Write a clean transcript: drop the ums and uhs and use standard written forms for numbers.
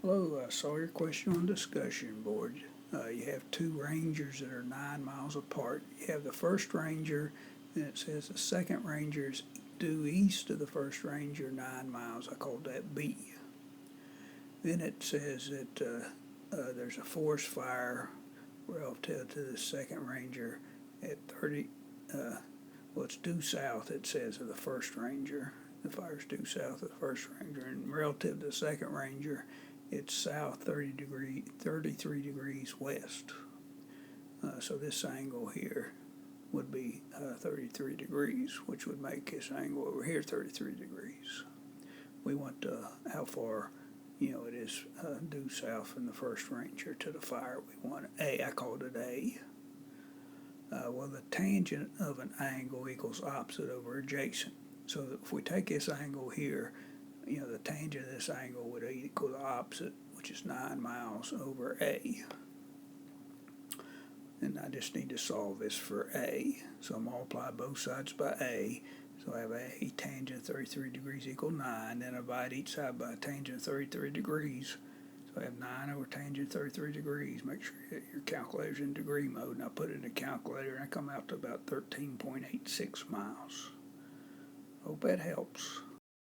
Hello, I saw your question on discussion board. You have two rangers that are 9 miles apart. You have the first ranger, and it says the second ranger is due east of the first ranger 9 miles. I called that B. Then it says that there's a forest fire relative to the second ranger at 30, it's due south, it says, of the first ranger. The fire's due south of the first ranger, and relative to the second ranger, it's south 33 degrees west. So this angle here would be 33 degrees, which would make this angle over here 33 degrees. We want how far, it is due south from the first ranger to the fire. We want A. I called it A. Well, the tangent of an angle equals opposite over adjacent. So if we take this angle here, the tangent of this angle would equal the opposite, which is 9 miles over A. And I just need to solve this for A. So I multiply both sides by A. So I have A tangent 33 degrees equal 9. Then I divide each side by a tangent 33 degrees. So I have 9 over tangent 33 degrees. Make sure your calculator's in degree mode. And I put it in the calculator and I come out to about 13.86 miles. Hope that helps.